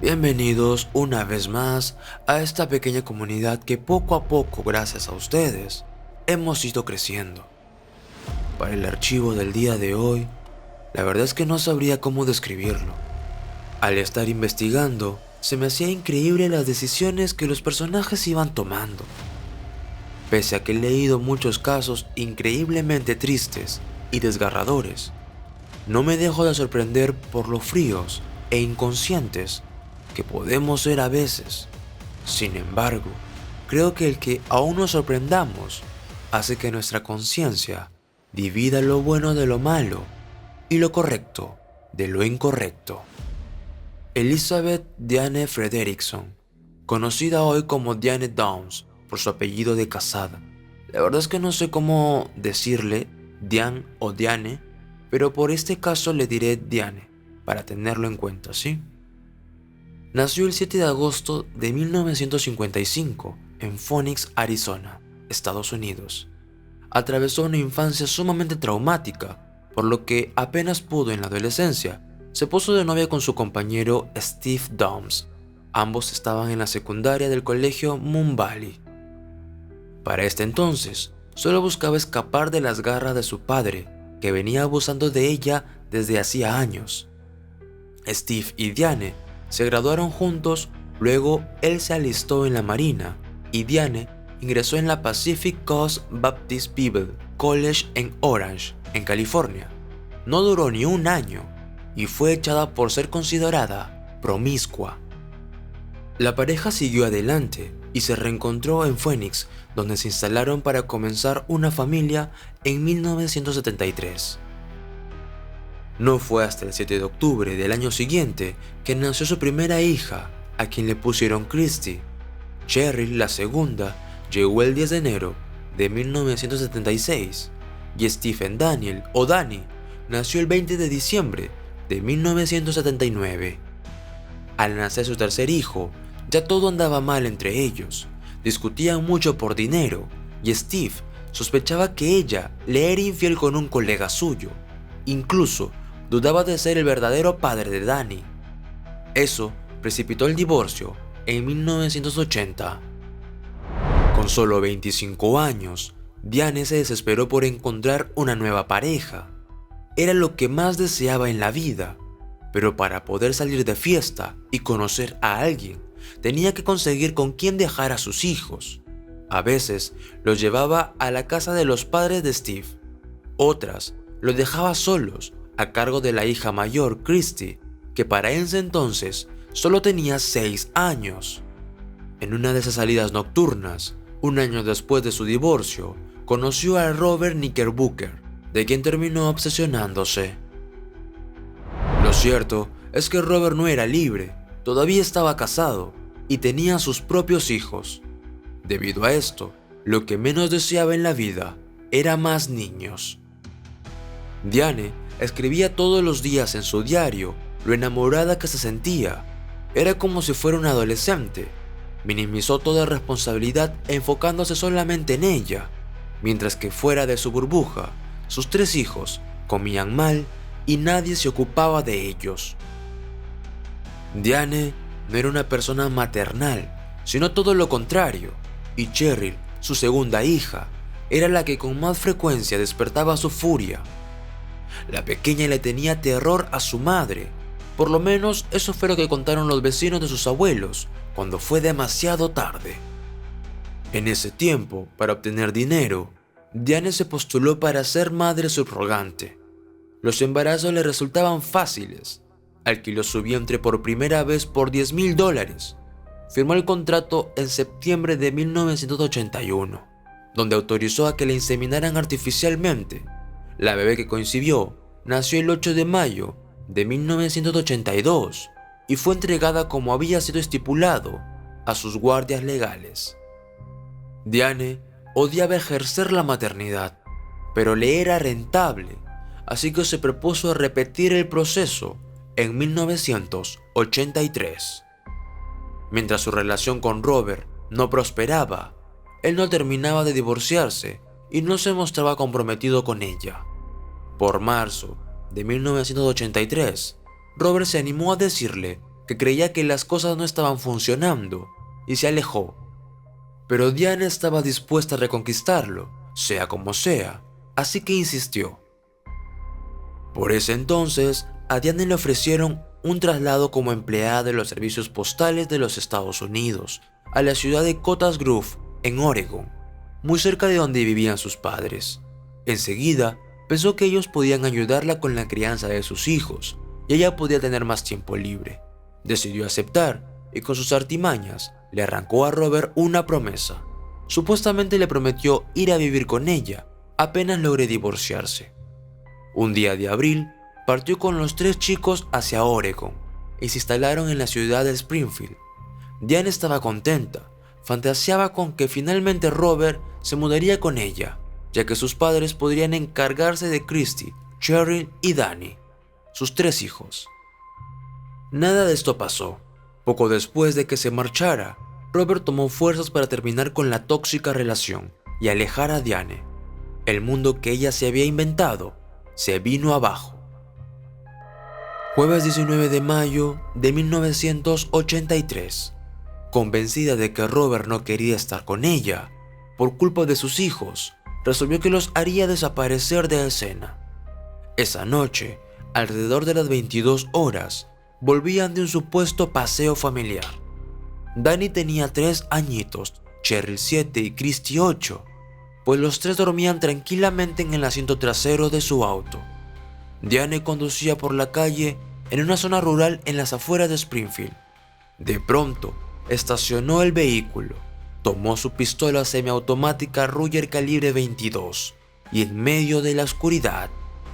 Bienvenidos una vez más a esta pequeña comunidad que poco a poco, gracias a ustedes, hemos ido creciendo. Para el archivo del día de hoy, la verdad es que no sabría cómo describirlo. Al estar investigando, se me hacía increíble las decisiones que los personajes iban tomando. Pese a que he leído muchos casos increíblemente tristes y desgarradores, no me dejo de sorprender por lo fríos e inconscientes que podemos ser a veces. Sin embargo, creo que el que aún nos sorprendamos hace que nuestra conciencia divida lo bueno de lo malo y lo correcto de lo incorrecto. Elizabeth Diane Frederickson, conocida hoy como Diane Downs por su apellido de casada. La verdad es que no sé cómo decirle Diane o Diane, pero por este caso le diré Diane, para tenerlo en cuenta, ¿sí? Nació el 7 de agosto de 1955 en Phoenix, Arizona, Estados Unidos. Atravesó una infancia sumamente traumática, por lo que apenas pudo en la adolescencia, se puso de novia con su compañero Steve Downs. Ambos estaban en la secundaria del colegio Moon Valley. Para este entonces, solo buscaba escapar de las garras de su padre, que venía abusando de ella desde hacía años. Steve y Diane se graduaron juntos, luego él se alistó en la Marina y Diane ingresó en la Pacific Coast Baptist Bible College en Orange, en California. No duró ni un año y fue echada por ser considerada promiscua. La pareja siguió adelante y se reencontró en Phoenix, donde se instalaron para comenzar una familia en 1973. No fue hasta el 7 de octubre del año siguiente que nació su primera hija, a quien le pusieron Christy. Cheryl, la segunda, llegó el 10 de enero de 1976 y Stephen Daniel, o Danny, nació el 20 de diciembre de 1979. Al nacer su tercer hijo, ya todo andaba mal entre ellos. Discutían mucho por dinero y Steve sospechaba que ella le era infiel con un colega suyo. Incluso dudaba de ser el verdadero padre de Danny. Eso precipitó el divorcio en 1980. Con solo 25 años, Diane se desesperó por encontrar una nueva pareja. Era lo que más deseaba en la vida, pero para poder salir de fiesta y conocer a alguien, tenía que conseguir con quién dejar a sus hijos. A veces los llevaba a la casa de los padres de Steve, otras los dejaba solos a cargo de la hija mayor, Christy, que para ese entonces solo tenía 6 años. En una de esas salidas nocturnas, un año después de su divorcio, conoció a Robert Knickerbocker, de quien terminó obsesionándose. Lo cierto es que Robert no era libre, todavía estaba casado y tenía sus propios hijos. Debido a esto, lo que menos deseaba en la vida era más niños. Diane escribía todos los días en su diario lo enamorada que se sentía. Era como si fuera una adolescente. Minimizó toda responsabilidad enfocándose solamente en ella, mientras que fuera de su burbuja, sus 3 hijos comían mal y nadie se ocupaba de ellos. Diane no era una persona maternal, sino todo lo contrario, y Cheryl, su segunda hija, era la que con más frecuencia despertaba su furia. La pequeña le tenía terror a su madre, por lo menos eso fue lo que contaron los vecinos de sus abuelos cuando fue demasiado tarde. En ese tiempo, para obtener dinero, Diane se postuló para ser madre subrogante. Los embarazos le resultaban fáciles. Alquiló su vientre por primera vez por $10,000. Firmó el contrato en septiembre de 1981, donde autorizó a que le inseminaran artificialmente. La bebé que concibió nació el 8 de mayo de 1982 y fue entregada como había sido estipulado a sus guardias legales. Diane odiaba ejercer la maternidad, pero le era rentable, así que se propuso repetir el proceso en 1983. Mientras su relación con Robert no prosperaba, él no terminaba de divorciarse y no se mostraba comprometido con ella. Por marzo de 1983, Robert se animó a decirle que creía que las cosas no estaban funcionando y se alejó. Pero Diane estaba dispuesta a reconquistarlo, sea como sea, así que insistió. Por ese entonces, a Diane le ofrecieron un traslado como empleada de los servicios postales de los Estados Unidos a la ciudad de Cottage Grove, en Oregon, muy cerca de donde vivían sus padres. Enseguida, pensó que ellos podían ayudarla con la crianza de sus hijos y ella podía tener más tiempo libre. Decidió aceptar y con sus artimañas le arrancó a Robert una promesa. Supuestamente le prometió ir a vivir con ella apenas logre divorciarse. Un día de abril, partió con los 3 chicos hacia Oregon y se instalaron en la ciudad de Springfield. Diane estaba contenta, fantaseaba con que finalmente Robert se mudaría con ella, ya que sus padres podrían encargarse de Christy, Cheryl y Danny, sus 3 hijos. Nada de esto pasó. Poco después de que se marchara, Robert tomó fuerzas para terminar con la tóxica relación y alejar a Diane. El mundo que ella se había inventado se vino abajo. Jueves 19 de mayo de 1983. Convencida de que Robert no quería estar con ella, por culpa de sus hijos, resolvió que los haría desaparecer de escena. Esa noche, alrededor de las 22 horas, volvían de un supuesto paseo familiar. Danny tenía 3 añitos, Cheryl 7 y Christy 8, pues los 3 dormían tranquilamente en el asiento trasero de su auto. Diane conducía por la calle en una zona rural en las afueras de Springfield. De pronto, estacionó el vehículo, tomó su pistola semiautomática Ruger calibre 22 y en medio de la oscuridad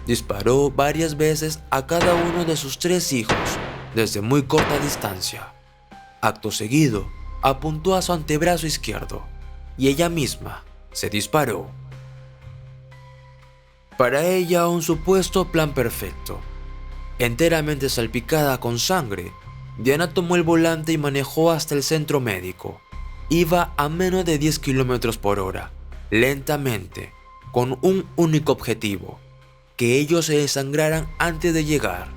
disparó varias veces a cada uno de sus 3 hijos desde muy corta distancia. Acto seguido, apuntó a su antebrazo izquierdo y ella misma se disparó. Para ella, un supuesto plan perfecto. Enteramente salpicada con sangre, Diana tomó el volante y manejó hasta el centro médico. Iba a menos de 10 km por hora, lentamente, con un único objetivo: que ellos se desangraran antes de llegar.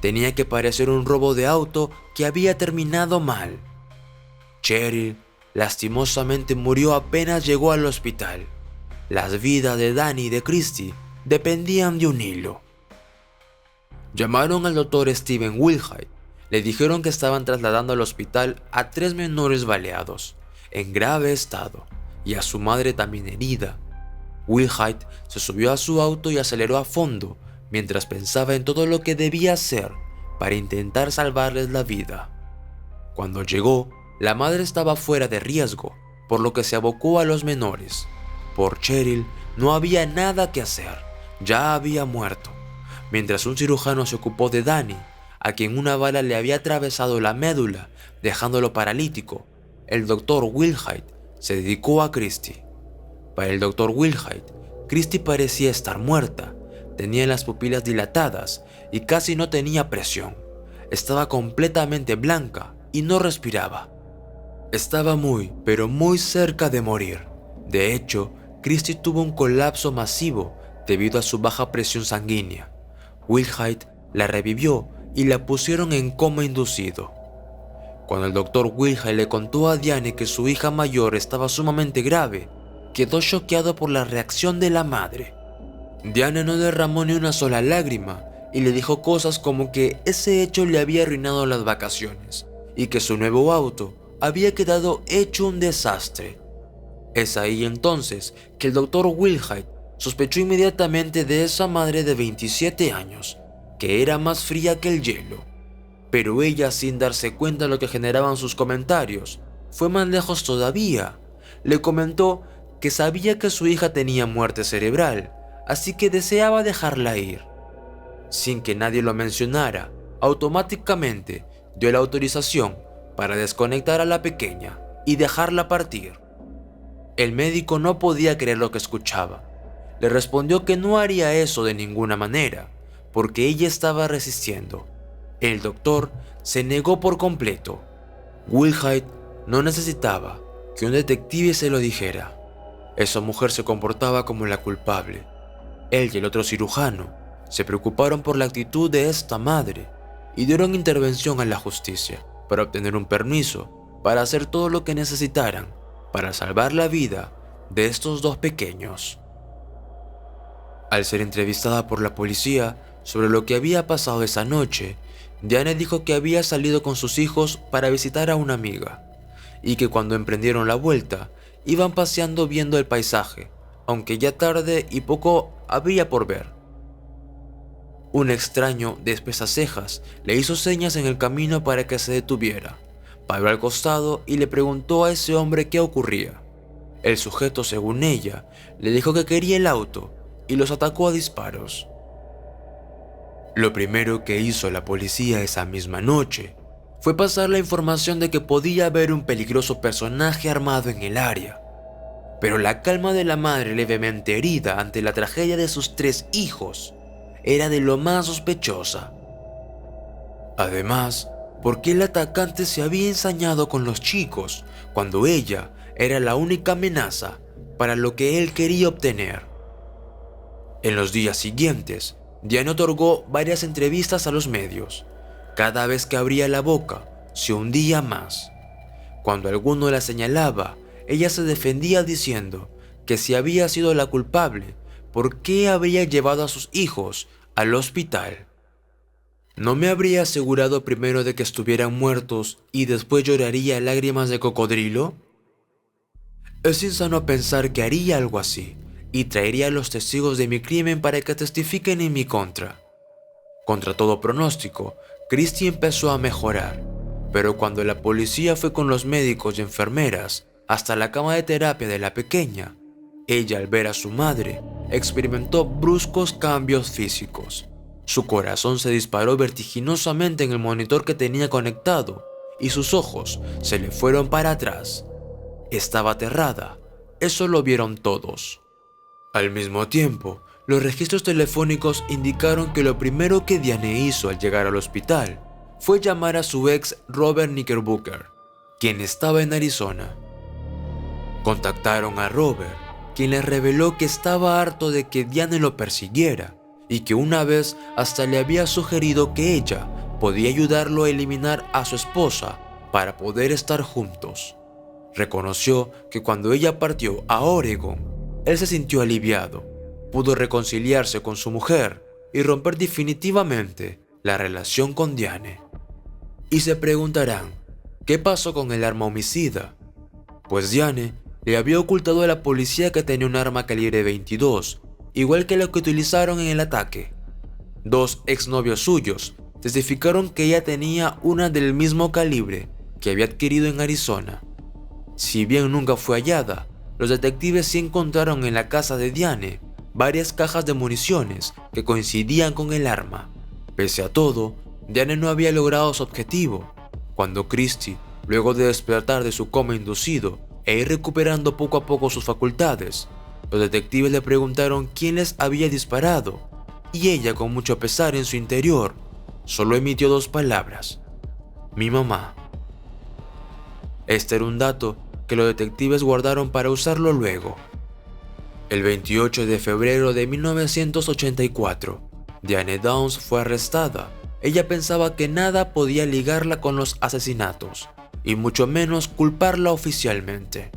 Tenía que parecer un robo de auto que había terminado mal. Cheryl lastimosamente murió apenas llegó al hospital. Las vidas de Danny y de Christy dependían de un hilo. Llamaron al doctor Steven Wilhite. Le dijeron que estaban trasladando al hospital a 3 menores baleados, en grave estado, y a su madre también herida. Wilhite se subió a su auto y aceleró a fondo, mientras pensaba en todo lo que debía hacer para intentar salvarles la vida. Cuando llegó, la madre estaba fuera de riesgo, por lo que se abocó a los menores. Por Cheryl no había nada que hacer, ya había muerto, mientras un cirujano se ocupó de Danny, a quien una bala le había atravesado la médula, dejándolo paralítico. El doctor Wilhite se dedicó a Christy. Para el doctor Wilhite, Christy parecía estar muerta, tenía las pupilas dilatadas y casi no tenía presión. Estaba completamente blanca y no respiraba. Estaba muy, pero muy cerca de morir. De hecho, Christy tuvo un colapso masivo debido a su baja presión sanguínea. Wilhite la revivió y la pusieron en coma inducido. Cuando el doctor Wilhite le contó a Diane que su hija mayor estaba sumamente grave, quedó choqueado por la reacción de la madre. Diane no derramó ni una sola lágrima y le dijo cosas como que ese hecho le había arruinado las vacaciones y que su nuevo auto había quedado hecho un desastre. Es ahí entonces que el doctor Wilhite sospechó inmediatamente de esa madre de 27 años, que era más fría que el hielo. Pero ella, sin darse cuenta de lo que generaban sus comentarios, fue más lejos todavía. Le comentó que sabía que su hija tenía muerte cerebral, así que deseaba dejarla ir. Sin que nadie lo mencionara, automáticamente dio la autorización para desconectar a la pequeña y dejarla partir. El médico no podía creer lo que escuchaba. Le respondió que no haría eso de ninguna manera, porque ella estaba resistiendo. El doctor se negó por completo. Wilhite no necesitaba que un detective se lo dijera. Esa mujer se comportaba como la culpable. Él y el otro cirujano se preocuparon por la actitud de esta madre y dieron intervención a la justicia para obtener un permiso para hacer todo lo que necesitaran para salvar la vida de estos dos pequeños. Al ser entrevistada por la policía sobre lo que había pasado esa noche, Diane dijo que había salido con sus hijos para visitar a una amiga y que cuando emprendieron la vuelta iban paseando viendo el paisaje, aunque ya tarde y poco había por ver. Un extraño de espesas cejas le hizo señas en el camino para que se detuviera. Paró al costado y le preguntó a ese hombre qué ocurría. El sujeto, según ella, le dijo que quería el auto y los atacó a disparos. Lo primero que hizo la policía esa misma noche fue pasar la información de que podía haber un peligroso personaje armado en el área. Pero la calma de la madre levemente herida ante la tragedia de sus 3 hijos era de lo más sospechosa. Además, ¿por qué el atacante se había ensañado con los chicos cuando ella era la única amenaza para lo que él quería obtener? En los días siguientes, Diane otorgó varias entrevistas a los medios. Cada vez que abría la boca, se hundía más. Cuando alguno la señalaba, ella se defendía diciendo que si había sido la culpable, ¿por qué habría llevado a sus hijos al hospital? ¿No me habría asegurado primero de que estuvieran muertos y después lloraría lágrimas de cocodrilo? Es insano pensar que haría algo así y traería a los testigos de mi crimen para que testifiquen en mi contra. Contra todo pronóstico, Christy empezó a mejorar, pero cuando la policía fue con los médicos y enfermeras hasta la cama de terapia de la pequeña, ella, al ver a su madre, experimentó bruscos cambios físicos. Su corazón se disparó vertiginosamente en el monitor que tenía conectado y sus ojos se le fueron para atrás. Estaba aterrada, eso lo vieron todos. Al mismo tiempo, los registros telefónicos indicaron que lo primero que Diane hizo al llegar al hospital fue llamar a su ex Robert Knickerbocker, quien estaba en Arizona. Contactaron a Robert, quien les reveló que estaba harto de que Diane lo persiguiera y que una vez hasta le había sugerido que ella podía ayudarlo a eliminar a su esposa para poder estar juntos. Reconoció que cuando ella partió a Oregon, él se sintió aliviado, pudo reconciliarse con su mujer y romper definitivamente la relación con Diane. Y se preguntarán, ¿qué pasó con el arma homicida? Pues Diane le había ocultado a la policía que tenía un arma calibre 22, igual que la que utilizaron en el ataque. 2 exnovios suyos testificaron que ella tenía una del mismo calibre que había adquirido en Arizona. Si bien nunca fue hallada, los detectives sí encontraron en la casa de Diane varias cajas de municiones que coincidían con el arma. Pese a todo, Diane no había logrado su objetivo. Cuando Christy, luego de despertar de su coma inducido e ir recuperando poco a poco sus facultades, los detectives le preguntaron quién les había disparado, y ella, con mucho pesar en su interior, solo emitió 2 palabras: mi mamá. Este era un dato que los detectives guardaron para usarlo luego. El 28 de febrero de 1984, Diane Downs fue arrestada. Ella pensaba que nada podía ligarla con los asesinatos, y mucho menos culparla oficialmente.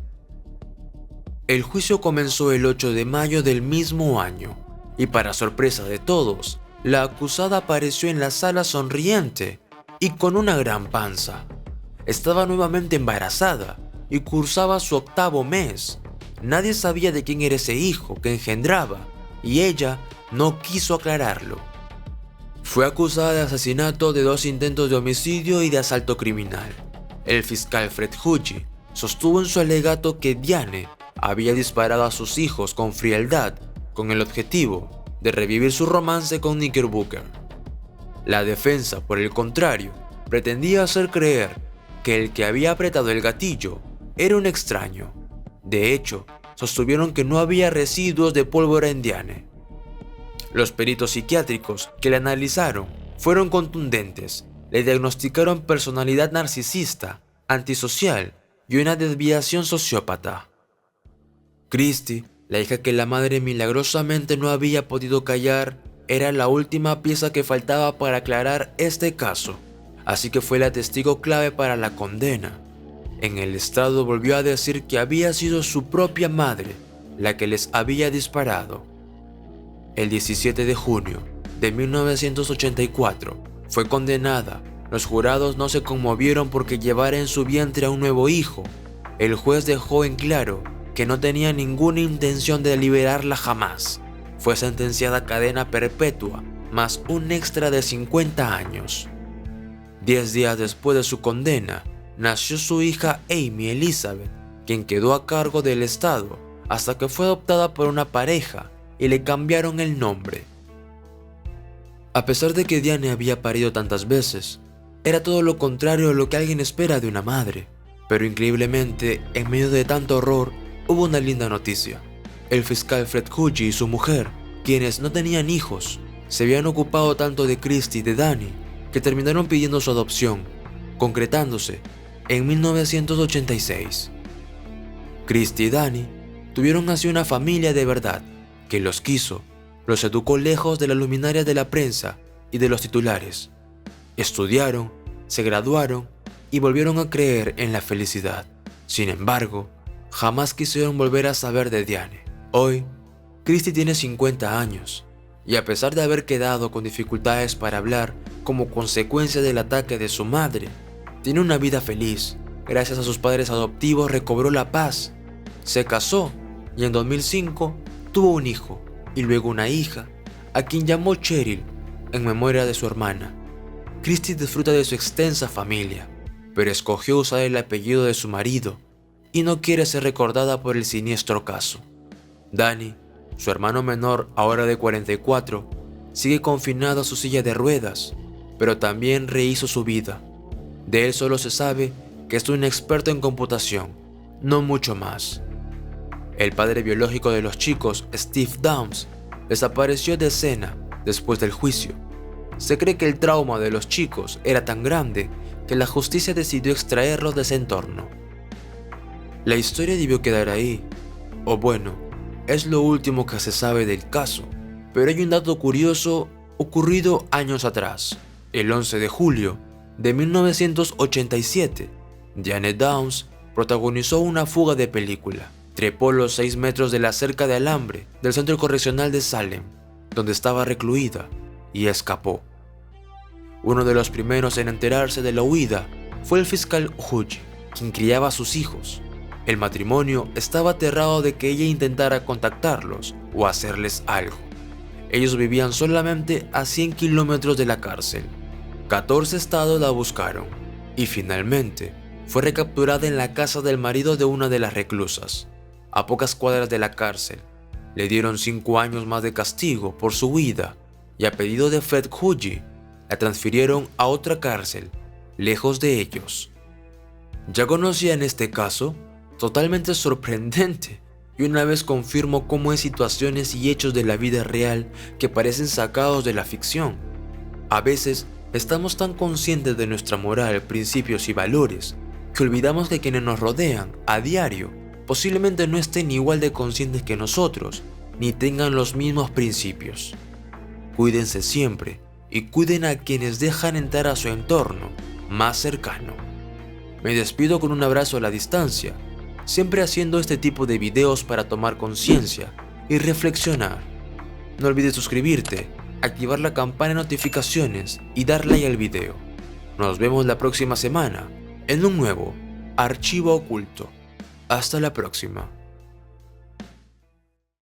El juicio comenzó el 8 de mayo del mismo año, y para sorpresa de todos, la acusada apareció en la sala sonriente y con una gran panza. Estaba nuevamente embarazada y cursaba su 8º mes. Nadie sabía de quién era ese hijo que engendraba, y ella no quiso aclararlo. Fue acusada de asesinato, de 2 intentos de homicidio y de asalto criminal. El fiscal Fred Huggy sostuvo en su alegato que Diane había disparado a sus hijos con frialdad, con el objetivo de revivir su romance con Knickerbocker. La defensa, por el contrario, pretendía hacer creer que el que había apretado el gatillo era un extraño. De hecho, sostuvieron que no había residuos de pólvora en Diane. Los peritos psiquiátricos que la analizaron fueron contundentes. Le diagnosticaron personalidad narcisista, antisocial y una desviación sociópata. Christy, la hija que la madre milagrosamente no había podido callar, era la última pieza que faltaba para aclarar este caso, así que fue la testigo clave para la condena. En el estrado volvió a decir que había sido su propia madre la que les había disparado. El 17 de junio de 1984 fue condenada. Los jurados no se conmovieron porque llevara en su vientre a un nuevo hijo. El juez dejó en claro que no tenía ninguna intención de liberarla jamás. Fue sentenciada a cadena perpetua, más un extra de 50 años. 10 días después de su condena, nació su hija Amy Elizabeth, quien quedó a cargo del estado hasta que fue adoptada por una pareja y le cambiaron el nombre. A pesar de que Diane había parido tantas veces, era todo lo contrario a lo que alguien espera de una madre. Pero increíblemente, en medio de tanto horror, hubo una linda noticia. El fiscal Fred Hughes y su mujer, quienes no tenían hijos, se habían ocupado tanto de Christy y de Danny que terminaron pidiendo su adopción, concretándose en 1986. Christy y Danny tuvieron así una familia de verdad que los quiso, los educó lejos de las luminarias de la prensa y de los titulares. Estudiaron, se graduaron y volvieron a creer en la felicidad. Sin embargo, jamás quisieron volver a saber de Diane. Hoy, Christy tiene 50 años y a pesar de haber quedado con dificultades para hablar como consecuencia del ataque de su madre, tiene una vida feliz. Gracias a sus padres adoptivos recobró la paz, se casó y en 2005 tuvo un hijo y luego una hija, a quien llamó Cheryl en memoria de su hermana. Christy disfruta de su extensa familia, pero escogió usar el apellido de su marido y no quiere ser recordada por el siniestro caso. Danny, su hermano menor, ahora de 44, sigue confinado a su silla de ruedas, pero también rehizo su vida. De él solo se sabe que es un experto en computación, no mucho más. El padre biológico de los chicos, Steve Downs, desapareció de escena después del juicio. Se cree que el trauma de los chicos era tan grande que la justicia decidió extraerlos de ese entorno. La historia debió quedar ahí, o bueno, es lo último que se sabe del caso, pero hay un dato curioso ocurrido años atrás. El 11 de julio de 1987, Janet Downs protagonizó una fuga de película. Trepó los 6 metros de la cerca de alambre del centro correccional de Salem, donde estaba recluida, y escapó. Uno de los primeros en enterarse de la huida fue el fiscal Hughes, quien criaba a sus hijos. El matrimonio estaba aterrado de que ella intentara contactarlos o hacerles algo. Ellos vivían solamente a 100 kilómetros de la cárcel. 14 estados la buscaron y finalmente fue recapturada en la casa del marido de una de las reclusas, a pocas cuadras de la cárcel. Le dieron 5 años más de castigo por su huida y a pedido de Fred Hughes la transfirieron a otra cárcel, lejos de ellos. Ya conocían este caso, totalmente sorprendente, y una vez confirmo cómo hay situaciones y hechos de la vida real que parecen sacados de la ficción. A veces estamos tan conscientes de nuestra moral, principios y valores que olvidamos que quienes nos rodean a diario posiblemente no estén igual de conscientes que nosotros, ni tengan los mismos principios. Cuídense siempre y cuiden a quienes dejan entrar a su entorno más cercano. Me despido con un abrazo a la distancia, siempre haciendo este tipo de videos para tomar conciencia y reflexionar. No olvides suscribirte, activar la campana de notificaciones y dar like al video. Nos vemos la próxima semana en un nuevo Archivo Oculto. Hasta la próxima.